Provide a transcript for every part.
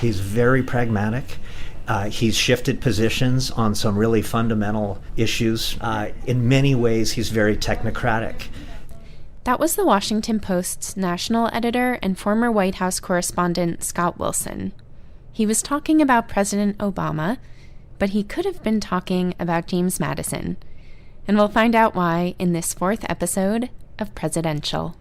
He's very pragmatic. He's shifted positions on some really fundamental issues. In many ways, he's very technocratic. That was the Washington Post's national editor and former White House correspondent Scott Wilson. He was talking about President Obama, but he could have been talking about James Madison. And we'll find out why in this 4th episode of Presidential.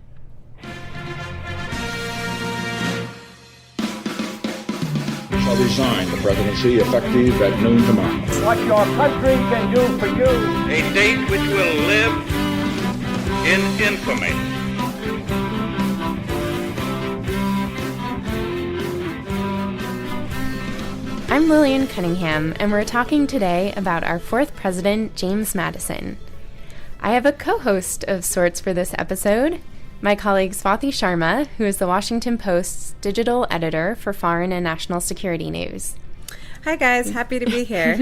Shall resign the presidency effective at noon tomorrow. What your country can do for you. A date which will live in infamy. I'm Lillian Cunningham, and we're talking today about our 4th president, James Madison. I have a co-host of sorts for this episode, my colleague Swathi Sharma, who is the Washington Post's digital editor for foreign and national security news. Hi guys, happy to be here.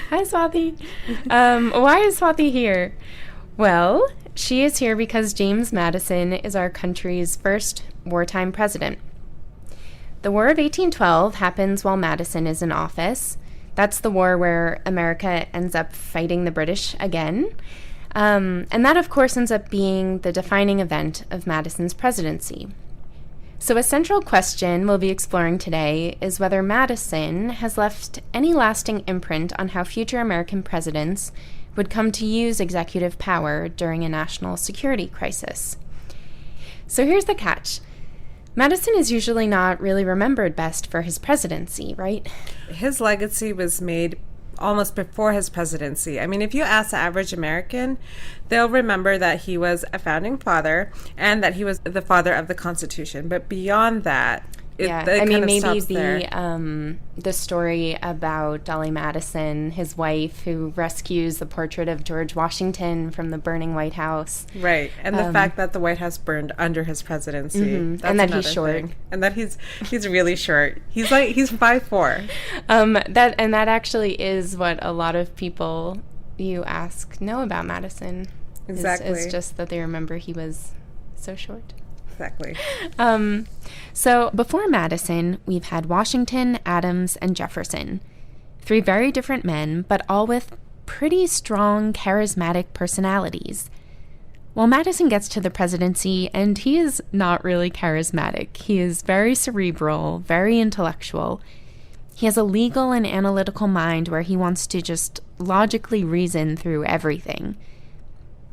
Hi Swathi. Why is Swathi here? Well, she is here because James Madison is our country's first wartime president. The War of 1812 happens while Madison is in office. That's the war where America ends up fighting the British again. And that, of course, ends up being the defining event of Madison's presidency. So a central question we'll be exploring today is whether Madison has left any lasting imprint on how future American presidents would come to use executive power during a national security crisis. So here's the catch. Madison is usually not really remembered best for his presidency, right? His legacy was made almost before his presidency. I mean, if you ask the average American, they'll remember that he was a founding father and that he was the father of the Constitution. But beyond that, maybe the story about Dolly Madison, his wife, who rescues the portrait of George Washington from the burning White House. Right, and the fact that the White House burned under his presidency. Mm-hmm. And that he's short. Thing. And that he's really short. He's 5'4". That actually is what a lot of people you ask know about Madison. Exactly. Is just that they remember he was so short. Exactly. So before Madison, we've had Washington, Adams, and Jefferson. 3 very different men, but all with pretty strong, charismatic personalities. Well, Madison gets to the presidency, and he is not really charismatic. He is very cerebral, very intellectual. He has a legal and analytical mind where he wants to just logically reason through everything.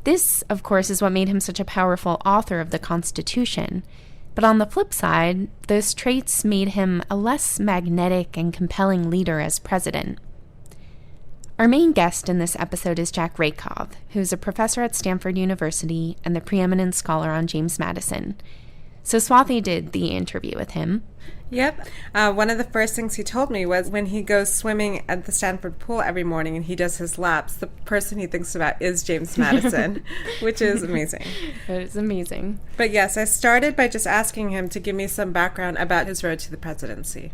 This, of course, is what made him such a powerful author of the Constitution. But on the flip side, those traits made him a less magnetic and compelling leader as president. Our main guest in this episode is Jack Ray Cobb, who's a professor at Stanford University and the preeminent scholar on James Madison. So Swathi did the interview with him. Yep. One of the first things he told me was when he goes swimming at the Stanford pool every morning and he does his laps, the person he thinks about is James Madison, which is amazing. It is amazing. But yes, I started by just asking him to give me some background about his road to the presidency.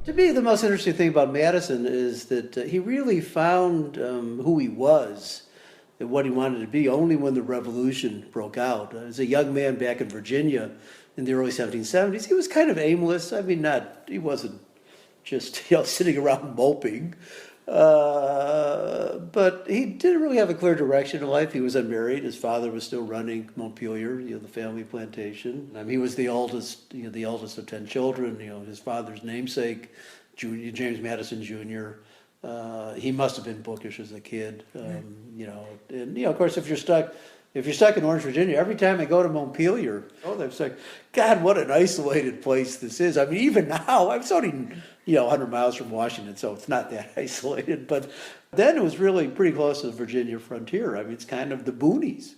To me, the most interesting thing about Madison is that he really found who he was and what he wanted to be only when the Revolution broke out. As a young man back in Virginia in the early 1770s, he was kind of aimless. I mean, he wasn't just sitting around moping, but he didn't really have a clear direction in life. He was unmarried. His father was still running Montpelier, the family plantation. He was the eldest of 10 children. His father's namesake, James Madison Jr. He must have been bookish as a kid, and of course, if you're stuck in Orange, Virginia, every time I go to Montpelier, they're like, God, what an isolated place this is. I mean, even now, I'm only 100 miles from Washington, so it's not that isolated. But then it was really pretty close to the Virginia frontier. I mean, it's kind of the boonies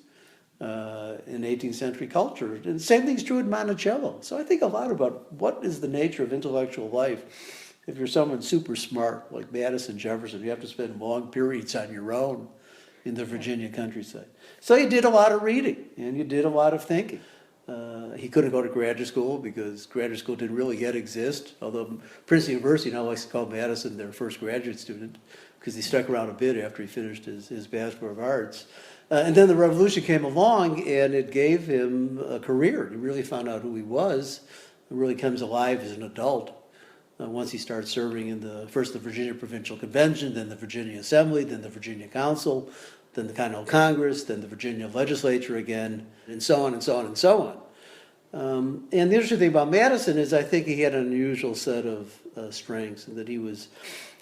in 18th century culture. And the same thing's true in Monticello. So I think a lot about what is the nature of intellectual life. If you're someone super smart, like Madison, Jefferson, you have to spend long periods on your own in the Virginia countryside. So you did a lot of reading, and you did a lot of thinking. He couldn't go to graduate school because graduate school didn't really yet exist, although Princeton University now likes to call Madison their first graduate student because he stuck around a bit after he finished his Bachelor of Arts. And then the Revolution came along, and it gave him a career. He really found out who he was. really comes alive as an adult once he starts serving in first the Virginia Provincial Convention, then the Virginia Assembly, then the Virginia Council, then the Continental Congress, then the Virginia Legislature again, and so on and so on and so on. And the interesting thing about Madison is I think he had an unusual set of strengths, and that he was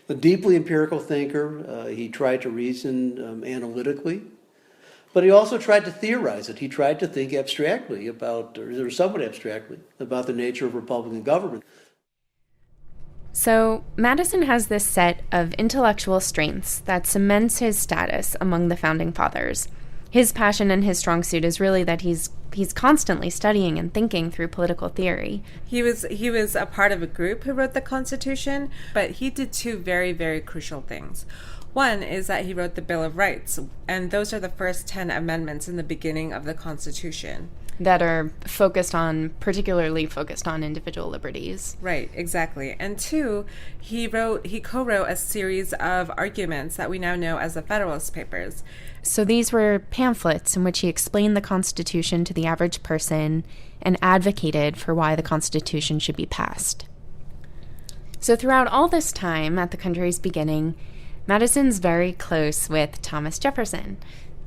a deeply empirical thinker. He tried to reason analytically, but he also tried to theorize it. He tried to think abstractly about, or somewhat abstractly, about the nature of Republican government. So Madison has this set of intellectual strengths that cements his status among the Founding Fathers. His passion and his strong suit is really that he's constantly studying and thinking through political theory. He was a part of a group who wrote the Constitution, but he did two very, very crucial things. One is that he wrote the Bill of Rights, and those are the first 10 amendments in the beginning of the Constitution. That are particularly focused on individual liberties. Right, exactly. And two, he co-wrote a series of arguments that we now know as the Federalist Papers. So these were pamphlets in which he explained the Constitution to the average person and advocated for why the Constitution should be passed. So throughout all this time, at the country's beginning, Madison's very close with Thomas Jefferson.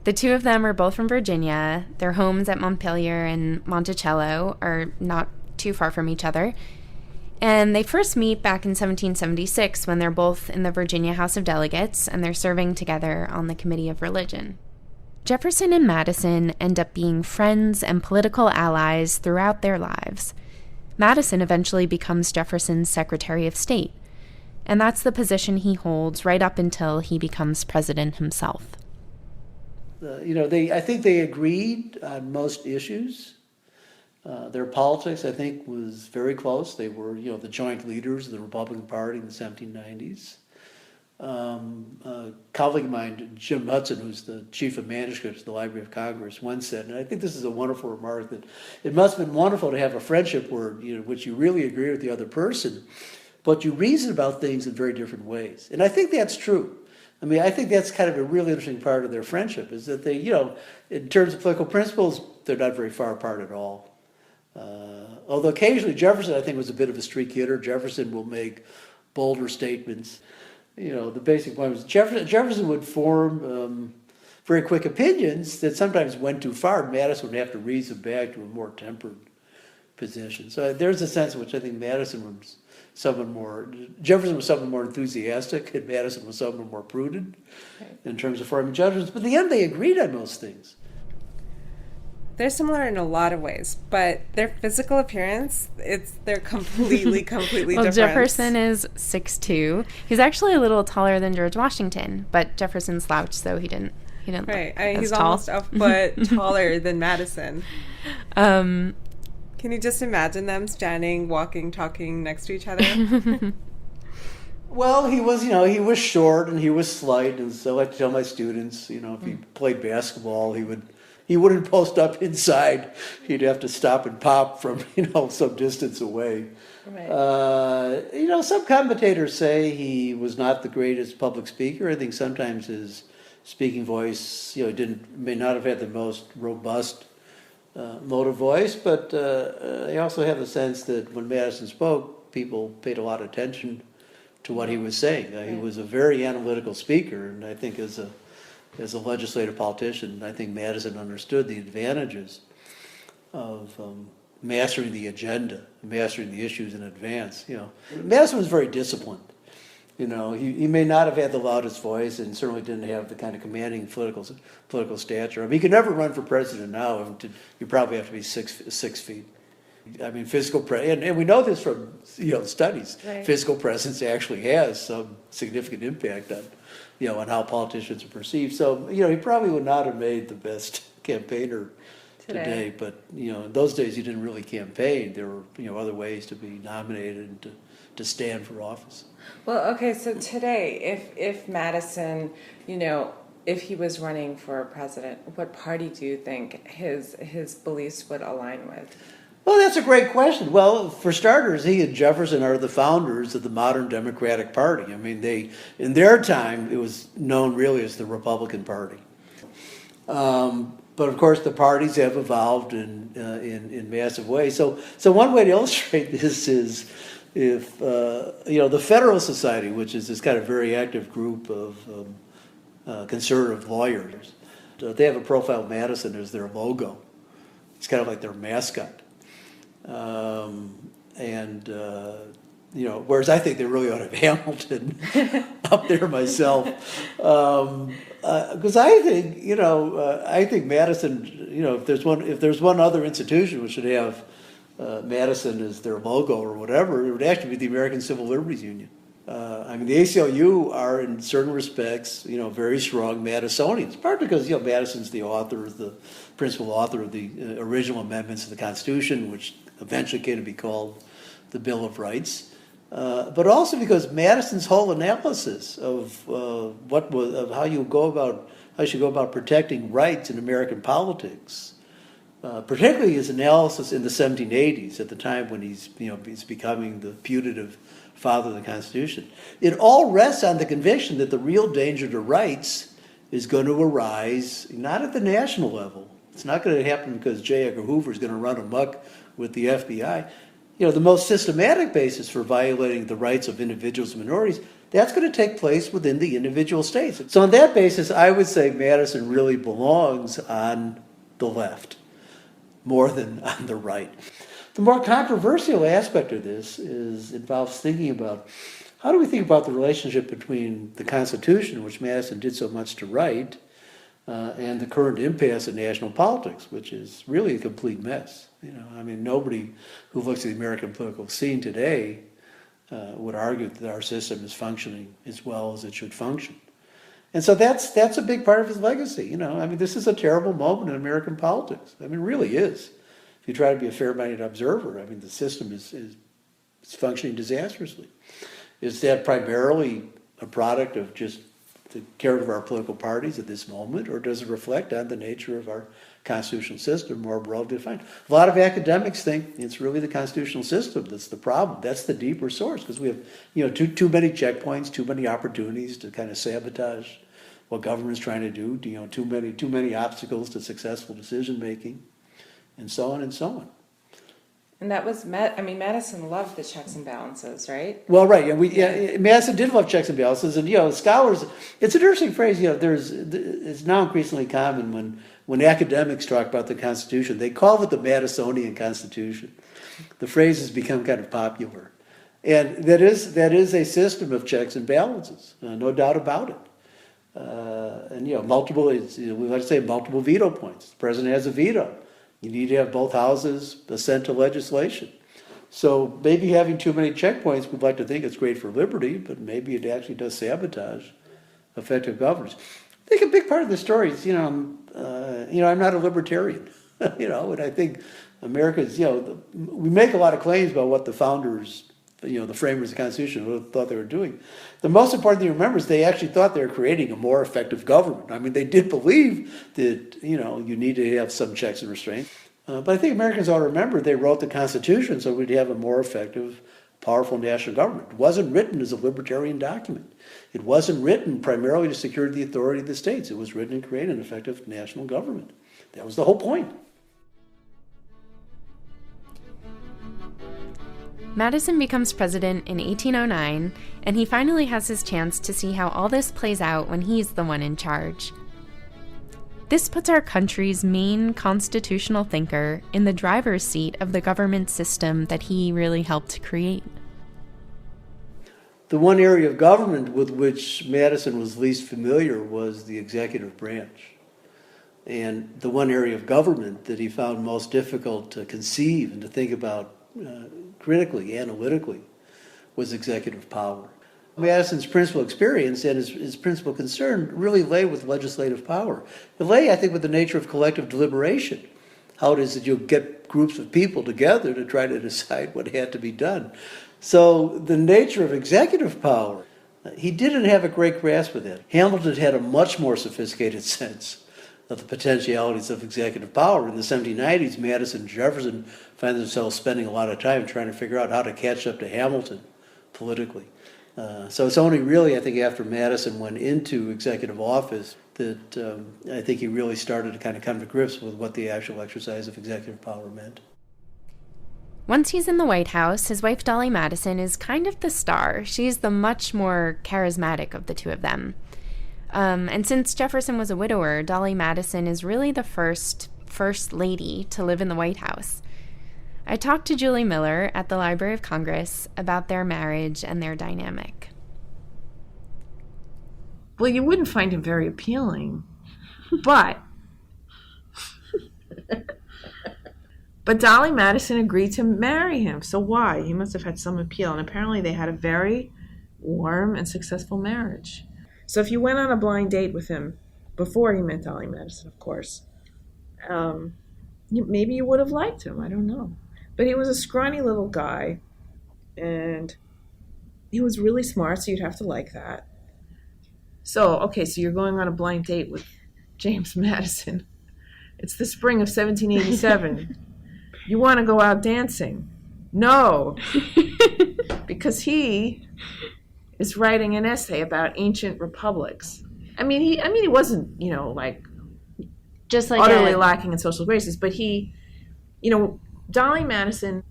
The two of them are both from Virginia. Their homes at Montpelier and Monticello are not too far from each other. And they first meet back in 1776 when they're both in the Virginia House of Delegates and they're serving together on the Committee of Religion. Jefferson and Madison end up being friends and political allies throughout their lives. Madison eventually becomes Jefferson's Secretary of State, and that's the position he holds right up until he becomes president himself. I think they agreed on most issues. Their politics, I think, was very close. They were, the joint leaders of the Republican Party in the 1790s. A colleague of mine, Jim Hudson, who's the chief of manuscripts at the Library of Congress, once said, and I think this is a wonderful remark, that it must have been wonderful to have a friendship where, which you really agree with the other person, but you reason about things in very different ways. And I think that's true. I think that's kind of a really interesting part of their friendship, is that they, in terms of political principles, they're not very far apart at all. Although occasionally Jefferson, I think, was a bit of a streak hitter. Jefferson will make bolder statements. The basic point was Jefferson would form very quick opinions that sometimes went too far. Madison would have to reason back to a more tempered position. So there's a sense in which I think Jefferson was someone more enthusiastic, and Madison was someone more prudent in terms of forming judgments. But in the end, they agreed on most things. They're similar in a lot of ways, but their physical appearance, they're completely different. Well, Jefferson is 6'2". He's actually a little taller than George Washington, but Jefferson slouched, so he didn't right. look He's as tall. almost a foot taller than Madison. Can you just imagine them standing, walking, talking next to each other? Well, he was short and he was slight, and so I like to tell my students, if he played basketball, he wouldn't post up inside. He'd have to stop and pop from, some distance away. Right. Some commentators say he was not the greatest public speaker. I think sometimes his speaking voice, may not have had the most robust mode of voice, but I also have the sense that when Madison spoke, people paid a lot of attention to what he was saying. He was a very analytical speaker, and I think as a legislative politician, I think Madison understood the advantages of mastering the agenda, mastering the issues in advance. Madison was very disciplined. He may not have had the loudest voice, and certainly didn't have the kind of commanding political stature. He could never run for president now. You probably have to be 6 feet. Physical presence, and we know this from studies. Right. Physical presence actually has some significant impact on how politicians are perceived. So he probably would not have made the best campaigner today. But in those days he didn't really campaign. There were other ways to be nominated and to stand for office. Well, okay, so today, if Madison, if he was running for president, what party do you think his beliefs would align with? Well, that's a great question. Well, for starters, he and Jefferson are the founders of the modern Democratic Party. In their time, it was known really as the Republican Party. But of course, the parties have evolved in massive ways. So one way to illustrate this is if the Federalist Society, which is this kind of very active group of conservative lawyers, they have a profile of Madison as their logo. It's kind of like their mascot. Whereas I think they really ought to have Hamilton up there myself, because I think Madison, if there's one other institution which should have Madison as their logo or whatever, it would actually be the American Civil Liberties Union. The ACLU are in certain respects, very strong Madisonians, partly because Madison's the principal author of the original amendments to the Constitution, which eventually came to be called the Bill of Rights. But also because Madison's whole analysis of how you should go about protecting rights in American politics, particularly his analysis in the 1780s, at the time when he's becoming the putative father of the Constitution, it all rests on the conviction that the real danger to rights is going to arise not at the national level. It's not going to happen because J. Edgar Hoover is going to run amok with the FBI. The most systematic basis for violating the rights of individuals and minorities, that's going to take place within the individual states. So on that basis, I would say Madison really belongs on the left more than on the right. The more controversial aspect of this involves thinking about how do we think about the relationship between the Constitution, which Madison did so much to write, and the current impasse in national politics, which is really a complete mess. Nobody who looks at the American political scene today would argue that our system is functioning as well as it should function. And so that's a big part of his legacy. This is a terrible moment in American politics. It really is. If you try to be a fair-minded observer, the system is functioning disastrously. Is that primarily a product of just the character of our political parties at this moment, or does it reflect on the nature of our constitutional system more broadly defined? A lot of academics think it's really the constitutional system that's the problem. That's the deeper source, because we have too many checkpoints, too many opportunities to kind of sabotage what government's trying to do. Too many obstacles to successful decision making, and so on and so on. And that was Madison loved the checks and balances, right? Well, right, Madison did love checks and balances, and scholars. It's an interesting phrase. It's now increasingly common when academics talk about the Constitution, they call it the Madisonian Constitution. The phrase has become kind of popular, and that is a system of checks and balances, no doubt about it. Multiple. We like to say multiple veto points. The president has a veto. You need to have both houses assent to legislation. So maybe having too many checkpoints, we'd like to think it's great for liberty, but maybe it actually does sabotage effective governance. I think a big part of the story is, I'm not a libertarian, and I think America's, we make a lot of claims about what the founders, the framers of the Constitution thought they were doing. The most important thing to remember is they actually thought they were creating a more effective government. They did believe that, you need to have some checks and restraints. But I think Americans ought to remember they wrote the Constitution so we'd have a more effective, powerful national government. It wasn't written as a libertarian document. It wasn't written primarily to secure the authority of the states. It was written to create an effective national government. That was the whole point. Madison becomes president in 1809, and he finally has his chance to see how all this plays out when he's the one in charge. This puts our country's main constitutional thinker in the driver's seat of the government system that he really helped create. The one area of government with which Madison was least familiar was the executive branch. And the one area of government that he found most difficult to conceive and to think about critically, analytically, was executive power. Madison's principal experience and his principal concern really lay with legislative power. It lay, I think, with the nature of collective deliberation, how it is that you get groups of people together to try to decide what had to be done. So the nature of executive power, he didn't have a great grasp of that. Hamilton had a much more sophisticated sense of the potentialities of executive power. In the 1790s, Madison and Jefferson find themselves spending a lot of time trying to figure out how to catch up to Hamilton politically. So it's only really, I think, after Madison went into executive office that I think he really started to kind of come to grips with what the actual exercise of executive power meant. Once he's in the White House, his wife Dolly Madison is kind of the star. She's the much more charismatic of the two of them. And since Jefferson was a widower, Dolly Madison is really the first lady to live in the White House. I talked to Julie Miller at the Library of Congress about their marriage and their dynamic. Well, you wouldn't find him very appealing, but Dolly Madison agreed to marry him. So why? He must have had some appeal, and apparently they had a very warm and successful marriage. So if you went on a blind date with him before he met Dolly Madison, of course, maybe you would have liked him. I don't know. But he was a scrawny little guy, and he was really smart, so you'd have to like that. So you're going on a blind date with James Madison. It's the spring of 1787. You want to go out dancing? No, because he is writing an essay about ancient republics. I mean, he wasn't, just like utterly lacking in social graces, but he, Dolly Madison,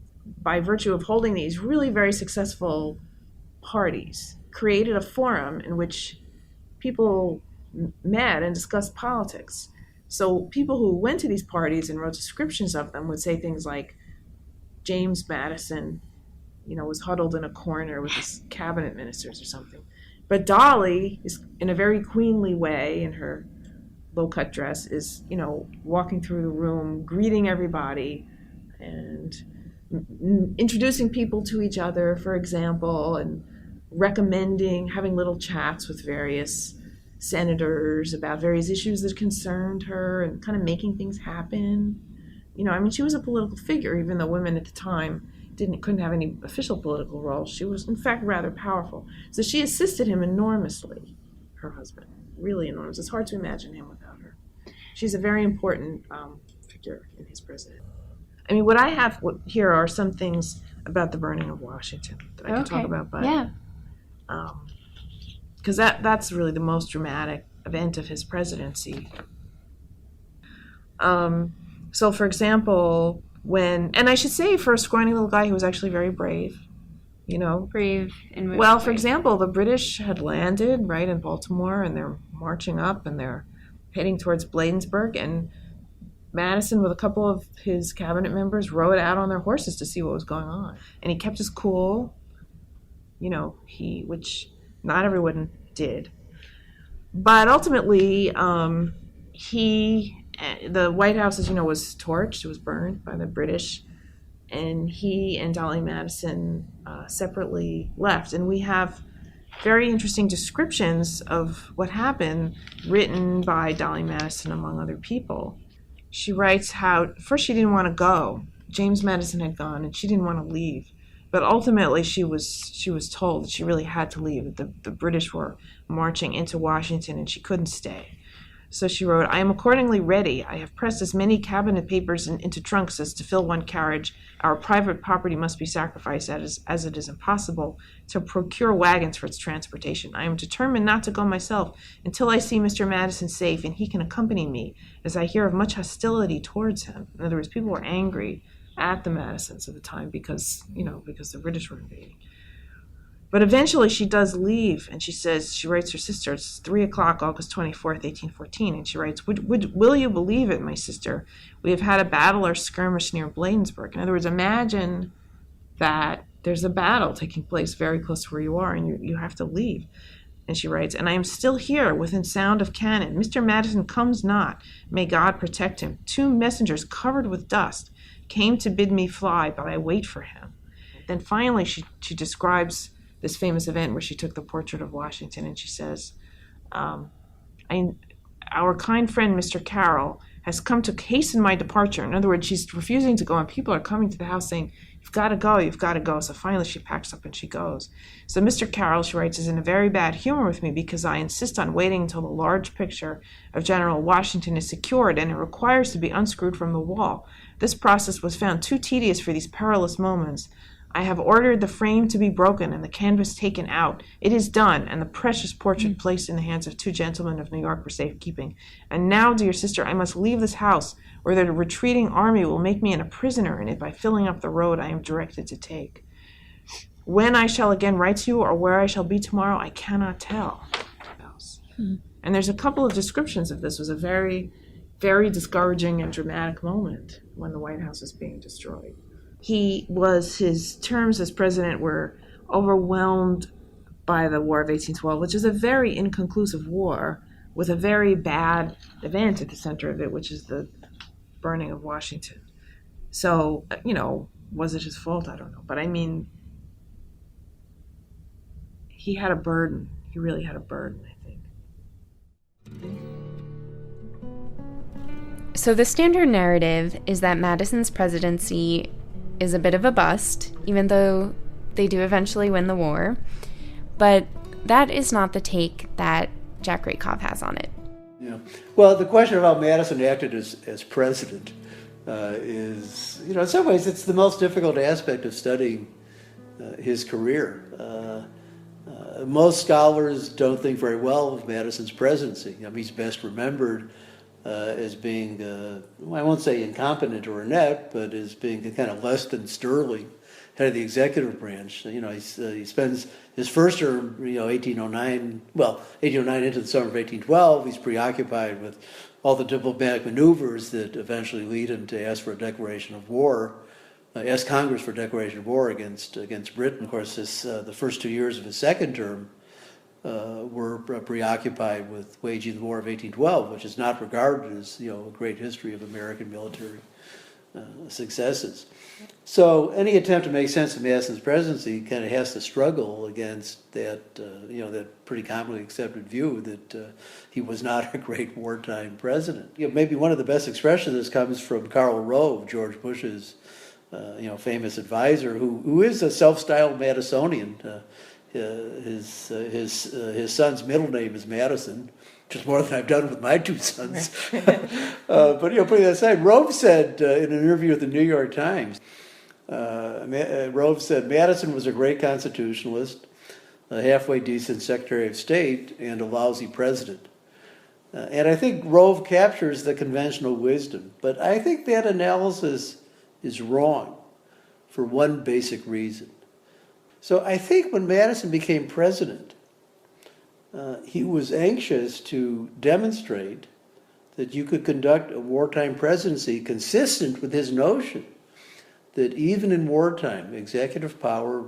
by virtue of holding these really very successful parties, created a forum in which people met and discussed politics. So people who went to these parties and wrote descriptions of them would say things like, James Madison, was huddled in a corner with his cabinet ministers or something. But Dolly is, in a very queenly way, in her low-cut dress, is, walking through the room, greeting everybody, and introducing people to each other, for example, and recommending, having little chats with various senators about various issues that concerned her, and kind of making things happen. She was a political figure, even though women at the time couldn't have any official political role. She was, in fact, rather powerful. So she assisted him enormously, her husband, really enormous. It's hard to imagine him without her. She's a very important figure in his presidency. What I have here are some things about the burning of Washington that I can talk about. But, yeah. Because that's really the most dramatic event of his presidency. So, for example, and I should say, for a scrawny little guy, he was actually very brave. Brave in which Well, for way? example, the British had landed right in Baltimore, and they're marching up, and they're heading towards Bladensburg, and Madison, with a couple of his cabinet members, rode out on their horses to see what was going on. And he kept his cool, which not everyone did. But ultimately, the White House, as you know, was torched. It was burned by the British. And he and Dolly Madison separately left. And we have very interesting descriptions of what happened written by Dolly Madison, among other people. She writes how, first she didn't want to go. James Madison had gone, and she didn't want to leave. But ultimately, she was told that she really had to leave. The British were marching into Washington, and she couldn't stay. So she wrote, I am accordingly ready. I have pressed as many cabinet papers into trunks as to fill one carriage. Our private property must be sacrificed as it is impossible to procure wagons for its transportation. I am determined not to go myself until I see Mr. Madison safe, and he can accompany me, as I hear of much hostility towards him. In other words, people were angry at the Madisons at the time because the British were invading. But eventually she does leave, and she writes her sister, it's 3:00, August 24th, 1814, and she writes, will you believe it, my sister? We have had a battle or skirmish near Bladensburg. In other words, imagine that there's a battle taking place very close to where you are, and you have to leave. And she writes, and I am still here within sound of cannon. Mr. Madison comes not. May God protect him. 2 messengers covered with dust came to bid me fly, but I wait for him. Then finally she describes this famous event where she took the portrait of Washington, and she says, our kind friend Mr. Carroll has come to hasten my departure. In other words, she's refusing to go, and people are coming to the house saying, you've got to go. So finally she packs up and she goes. So Mr. Carroll, she writes, is in a very bad humor with me because I insist on waiting until the large picture of General Washington is secured, and it requires to be unscrewed from the wall. This process was found too tedious for these perilous moments. I have ordered the frame to be broken and the canvas taken out. It is done, and the precious portrait placed in the hands of 2 gentlemen of New York for safekeeping. And now, dear sister, I must leave this house, or the retreating army will make me a prisoner, and if by filling up the road I am directed to take. When I shall again write to you, or where I shall be tomorrow, I cannot tell. And there's a couple of descriptions of this. It was a very, very discouraging and dramatic moment when the White House was being destroyed. His terms as president were overwhelmed by the War of 1812, which is a very inconclusive war with a very bad event at the center of it, which is the burning of Washington. So, was it his fault? I don't know. But I mean, he had a burden. He really had a burden, I think. So the standard narrative is that Madison's presidency is a bit of a bust, even though they do eventually win the war. But that is not the take that Jack Ray Cobb has on it. Yeah. Well, the question of how Madison acted as president is, in some ways, it's the most difficult aspect of studying his career. Most scholars don't think very well of Madison's presidency. He's best remembered as being, I won't say incompetent or inept, but as being kind of less than sterling head of the executive branch. He spends his first term, 1809 into the summer of 1812, he's preoccupied with all the diplomatic maneuvers that eventually lead him to ask for a declaration of war, ask Congress for a declaration of war against Britain. Of course, the first 2 years of his second term were preoccupied with waging the War of 1812, which is not regarded as a great history of American military successes. So any attempt to make sense of Madison's presidency kind of has to struggle against that that pretty commonly accepted view that he was not a great wartime president. Maybe one of the best expressions of this comes from Karl Rove, George Bush's famous advisor, who is a self-styled Madisonian. His son's middle name is Madison, which is more than I've done with my 2 sons. But putting that aside, Rove said in an interview with the New York Times, Rove said Madison was a great constitutionalist, a halfway decent Secretary of State, and a lousy president. And I think Rove captures the conventional wisdom, but I think that analysis is wrong for one basic reason. So I think when Madison became president, he was anxious to demonstrate that you could conduct a wartime presidency consistent with his notion that even in wartime, executive power,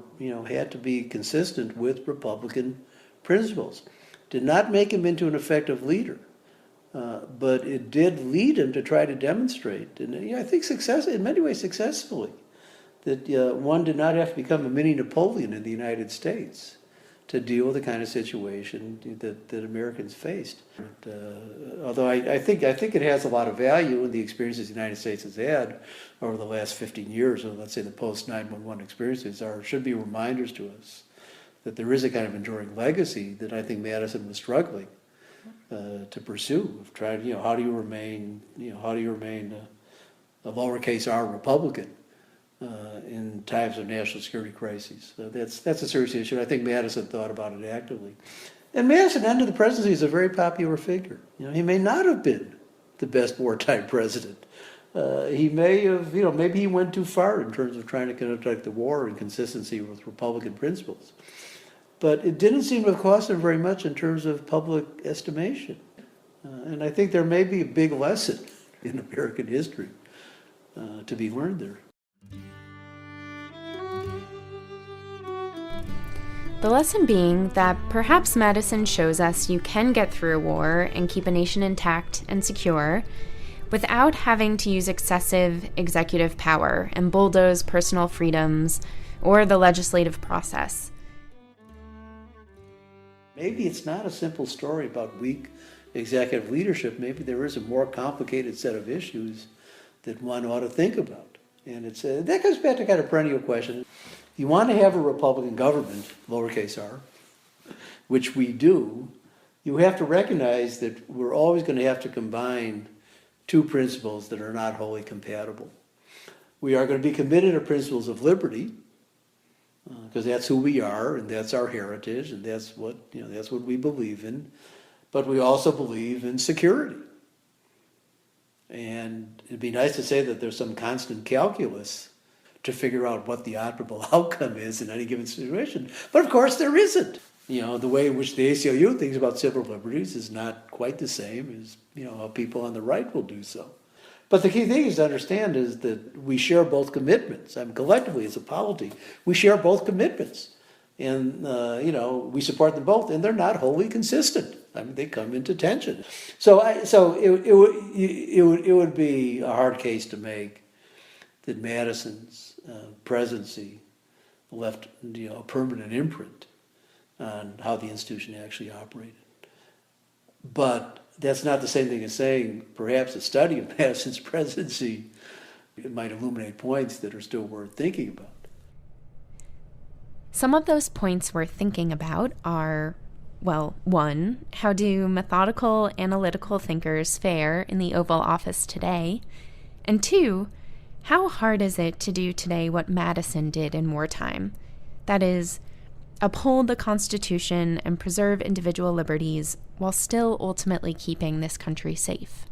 had to be consistent with Republican principles. Did not make him into an effective leader, but it did lead him to try to demonstrate, and I think in many ways successfully, that one did not have to become a mini Napoleon in the United States to deal with the kind of situation that Americans faced. Although I think it has a lot of value in the experiences the United States has had over the last 15 years, or let's say the post-9/11 experiences, should be reminders to us that there is a kind of enduring legacy that I think Madison was struggling to pursue. Of trying, how do you remain a lowercase r Republican in times of national security crises? That's a serious issue. I think Madison thought about it actively. And Madison ended the presidency as a very popular figure. He may not have been the best wartime president. He may have, maybe he went too far in terms of trying to conduct the war in consistency with Republican principles. But it didn't seem to have cost him very much in terms of public estimation. And I think there may be a big lesson in American history to be learned there. The lesson being that perhaps Madison shows us you can get through a war and keep a nation intact and secure without having to use excessive executive power and bulldoze personal freedoms or the legislative process. Maybe it's not a simple story about weak executive leadership. Maybe there is a more complicated set of issues that one ought to think about. And that comes back to kind of perennial question. If you want to have a Republican government, lowercase r, which we do, you have to recognize that we're always going to have to combine 2 principles that are not wholly compatible. We are going to be committed to principles of liberty, because that's who we are, and that's our heritage, and that's what we believe in. But we also believe in security. And it'd be nice to say that there's some constant calculus to figure out what the optimal outcome is in any given situation. But of course there isn't. The way in which the ACLU thinks about civil liberties is not quite the same as, how people on the right will do so. But the key thing is to understand is that we share both commitments. Collectively as a polity, we share both commitments. And, we support them both, and they're not wholly consistent. They come into tension. So it would be a hard case to make that Madison's presidency left, a permanent imprint on how the institution actually operated. But that's not the same thing as saying perhaps a study of Madison's presidency might illuminate points that are still worth thinking about. Some of those points we're thinking about are, well, one, how do methodical, analytical thinkers fare in the Oval Office today? And two, how hard is it to do today what Madison did in wartime? That is, uphold the Constitution and preserve individual liberties while still ultimately keeping this country safe.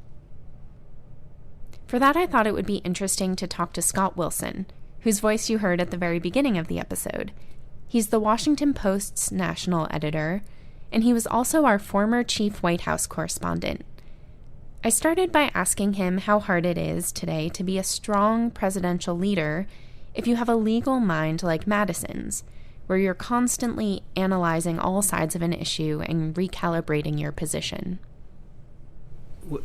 For that, I thought it would be interesting to talk to Scott Wilson, whose voice you heard at the very beginning of the episode. He's the Washington Post's national editor, and he was also our former chief White House correspondent. I started by asking him how hard it is today to be a strong presidential leader if you have a legal mind like Madison's, where you're constantly analyzing all sides of an issue and recalibrating your position.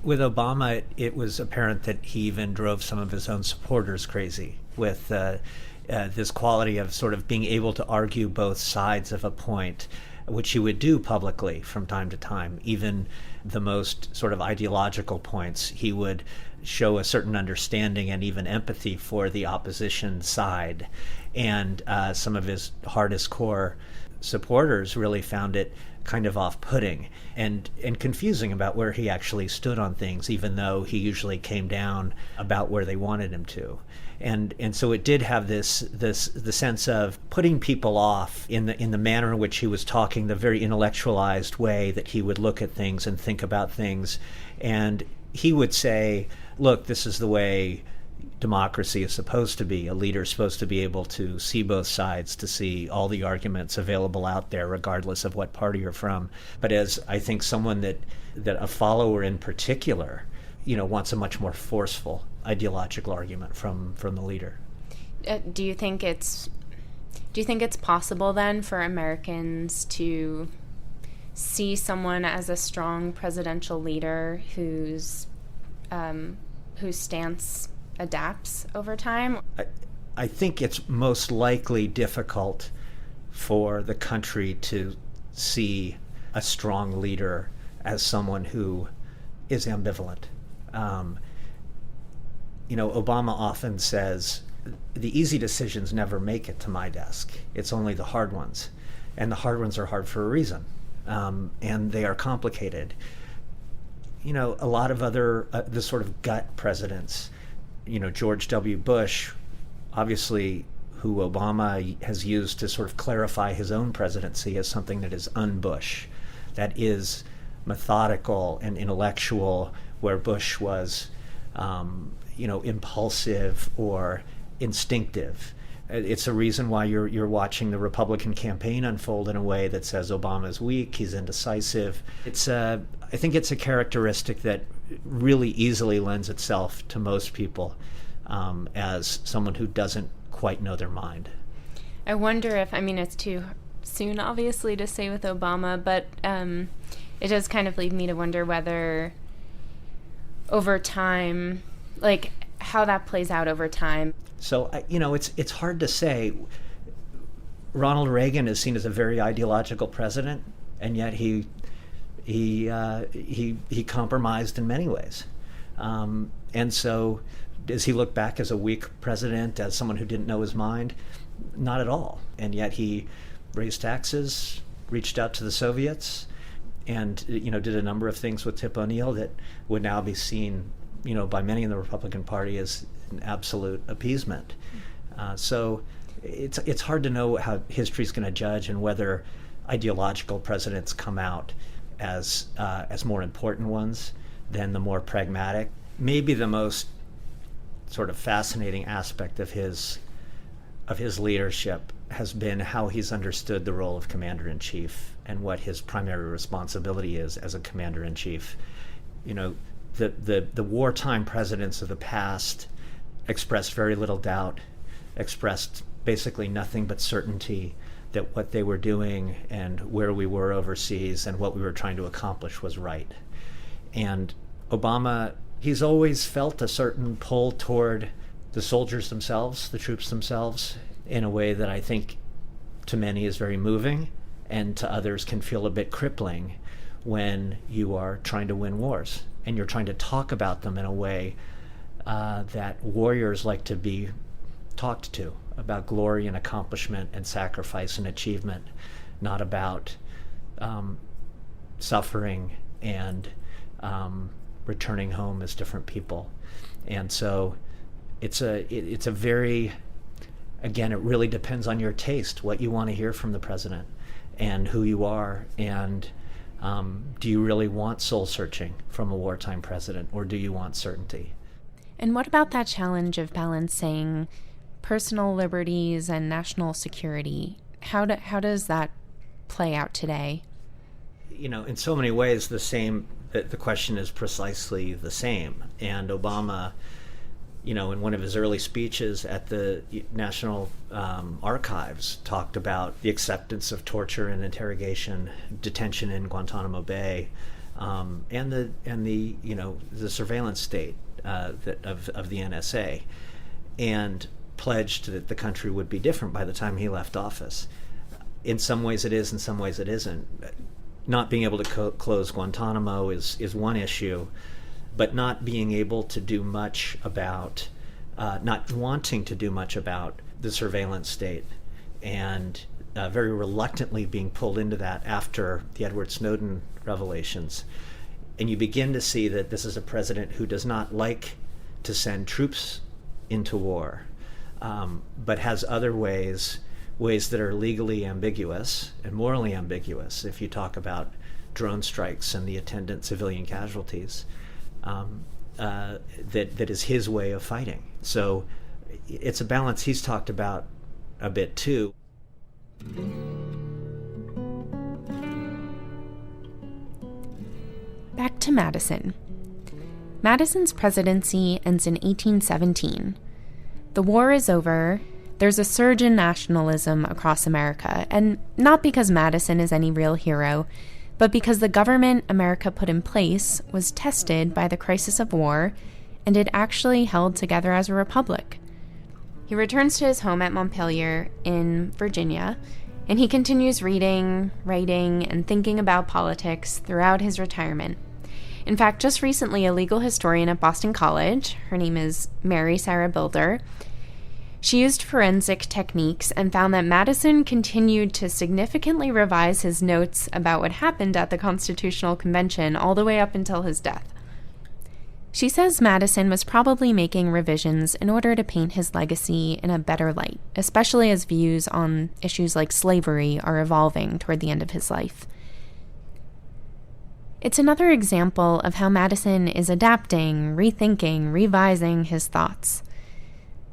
With Obama, it was apparent that he even drove some of his own supporters crazy with this quality of sort of being able to argue both sides of a point, which he would do publicly from time to time. Even the most sort of ideological points, he would show a certain understanding and even empathy for the opposition side. And some of his hardest core supporters really found it kind of off-putting and confusing about where he actually stood on things, even though he usually came down about where they wanted him to. And so it did have the sense of putting people off in the manner in which he was talking, the very intellectualized way that he would look at things and think about things. And he would say, look, this is the way democracy is supposed to be. A leader is supposed to be able to see both sides, to see all the arguments available out there, regardless of what party you're from. But as I think someone that a follower in particular, wants a much more forceful ideological argument from the leader. Do you think it's possible then for Americans to see someone as a strong presidential leader whose stance adapts over time? I think it's most likely difficult for the country to see a strong leader as someone who is ambivalent. Obama often says, the easy decisions never make it to my desk. It's only the hard ones. And the hard ones are hard for a reason. And they are complicated. A lot of other, the sort of gut presidents, George W. Bush, obviously, who Obama has used to sort of clarify his own presidency as something that is un-Bush, that is methodical and intellectual, where Bush was, impulsive or instinctive. It's a reason why you're watching the Republican campaign unfold in a way that says Obama's weak, he's indecisive. I think it's a characteristic that really easily lends itself to most people as someone who doesn't quite know their mind. I wonder if, it's too soon, obviously, to say with Obama, but it does kind of lead me to wonder whether over time, like how that plays out over time. So, it's hard to say. Ronald Reagan is seen as a very ideological president, and yet he compromised in many ways. And so does he look back as a weak president, as someone who didn't know his mind? Not at all. And yet he raised taxes, reached out to the Soviets, and did a number of things with Tip O'Neill that would now be seen by many in the Republican Party as an absolute appeasement. So it's hard to know how history's going to judge and whether ideological presidents come out as more important ones than the more pragmatic. Maybe the most sort of fascinating aspect of his leadership has been how he's understood the role of commander-in-chief and what his primary responsibility is as a commander-in-chief. You know, the wartime presidents of the past expressed very little doubt, expressed basically nothing but certainty that what they were doing and where we were overseas and what we were trying to accomplish was right. And Obama, he's always felt a certain pull toward the soldiers themselves, the troops themselves, in a way that I think to many is very moving and to others can feel a bit crippling when you are trying to win wars and you're trying to talk about them in a way that warriors like to be talked to, about glory and accomplishment and sacrifice and achievement, not about suffering and returning home as different people. And so it's a very, again, it really depends on your taste, what you want to hear from the president and who you are, and do you really want soul searching from a wartime president, or do you want certainty? And what about that challenge of balancing personal liberties and national security? How does that play out today? You know, in so many ways, the question is precisely the same. And Obama, you know, in one of his early speeches at the National Archives, talked about the acceptance of torture and interrogation, detention in Guantanamo Bay, and the you know, the surveillance state of the NSA, and pledged that the country would be different by the time he left office. In some ways it is, in some ways it isn't. Not being able to close Guantanamo is one issue, but not being able to do much about, not wanting to do much about the surveillance state, and very reluctantly being pulled into that after the Edward Snowden revelations. And you begin to see that this is a president who does not like to send troops into war, but has other ways that are legally ambiguous and morally ambiguous. If you talk about drone strikes and the attendant civilian casualties, that is his way of fighting. So it's a balance he's talked about a bit too. Back to Madison. Madison's presidency ends in 1817. The war is over. There's a surge in nationalism across America, and not because Madison is any real hero, but because the government America put in place was tested by the crisis of war, and it actually held together as a republic. He returns to his home at Montpelier in Virginia, and he continues reading, writing, and thinking about politics throughout his retirement. In fact, just recently, a legal historian at Boston College, her name is Mary Sarah Bilder, she used forensic techniques and found that Madison continued to significantly revise his notes about what happened at the Constitutional Convention all the way up until his death. She says Madison was probably making revisions in order to paint his legacy in a better light, especially as views on issues like slavery are evolving toward the end of his life. It's another example of how Madison is adapting, rethinking, revising his thoughts.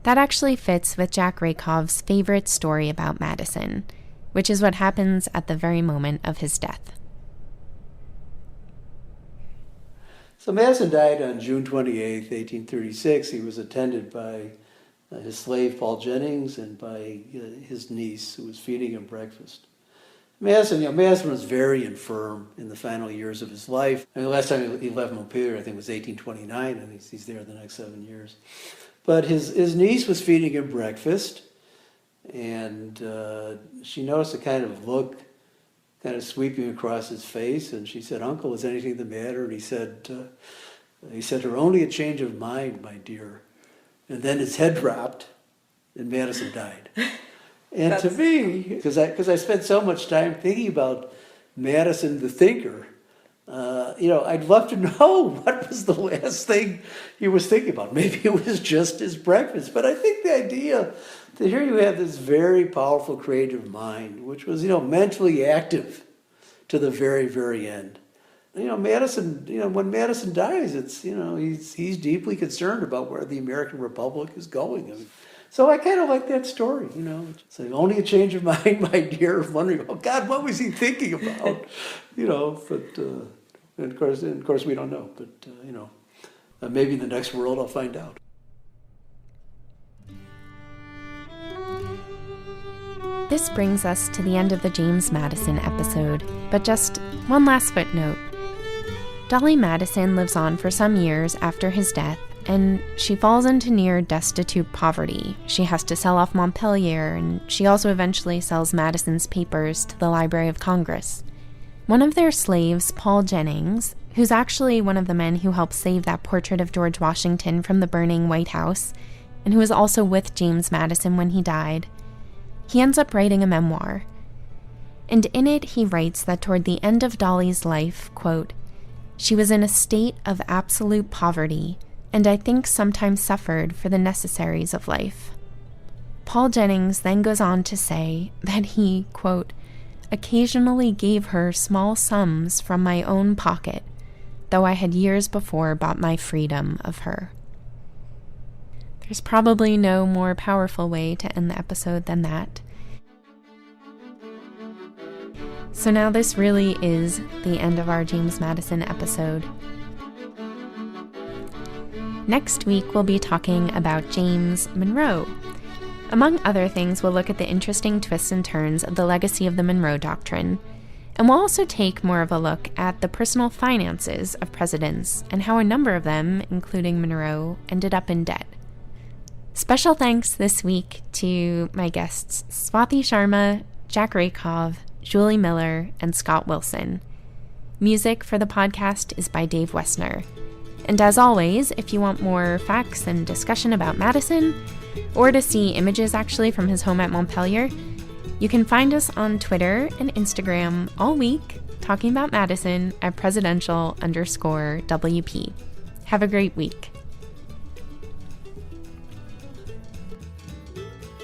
That actually fits with Jack Rakoff's favorite story about Madison, which is what happens at the very moment of his death. So Madison died on June 28th, 1836. He was attended by his slave, Paul Jennings, and by his niece, who was feeding him breakfast. Madison was very infirm in the final years of his life. I mean, the last time he left Montpelier, I think, was 1829, and he's there the next 7 years. But his niece was feeding him breakfast, and she noticed a kind of look kind of sweeping across his face, and she said, "Uncle, is anything the matter?" And he said to her, "Only a change of mind, my dear." And then his head dropped, and Madison died. And to me, because I spent so much time thinking about Madison the thinker, I'd love to know what was the last thing he was thinking about. Maybe it was just his breakfast. But I think the idea that here you have this very powerful creative mind, which was, mentally active to the very, very end. Madison, when Madison dies, it's, he's deeply concerned about where the American Republic is going. So I kind of like that story, It's like, only a change of mind, my dear, wondering, oh God, what was he thinking about? But and of course we don't know. But maybe in the next world I'll find out. This brings us to the end of the James Madison episode, but just one last footnote. Dolly Madison lives on for some years after his death, and she falls into near destitute poverty. She has to sell off Montpelier, and she also eventually sells Madison's papers to the Library of Congress. One of their slaves, Paul Jennings, who's actually one of the men who helped save that portrait of George Washington from the burning White House, and who was also with James Madison when he died, he ends up writing a memoir. And in it, he writes that toward the end of Dolly's life, quote, "She was in a state of absolute poverty, and I think sometimes suffered for the necessaries of life." Paul Jennings then goes on to say that he, quote, "occasionally gave her small sums from my own pocket, though I had years before bought my freedom of her." There's probably no more powerful way to end the episode than that. So now this really is the end of our James Madison episode. Next week, we'll be talking about James Monroe. Among other things, we'll look at the interesting twists and turns of the legacy of the Monroe Doctrine. And we'll also take more of a look at the personal finances of presidents and how a number of them, including Monroe, ended up in debt. Special thanks this week to my guests Swathi Sharma, Jack Ray Cobb, Julie Miller, and Scott Wilson. Music for the podcast is by Dave Wessner. And as always, if you want more facts and discussion about Madison, or to see images actually from his home at Montpelier, you can find us on Twitter and Instagram all week talking about Madison at presidential_WP. Have a great week.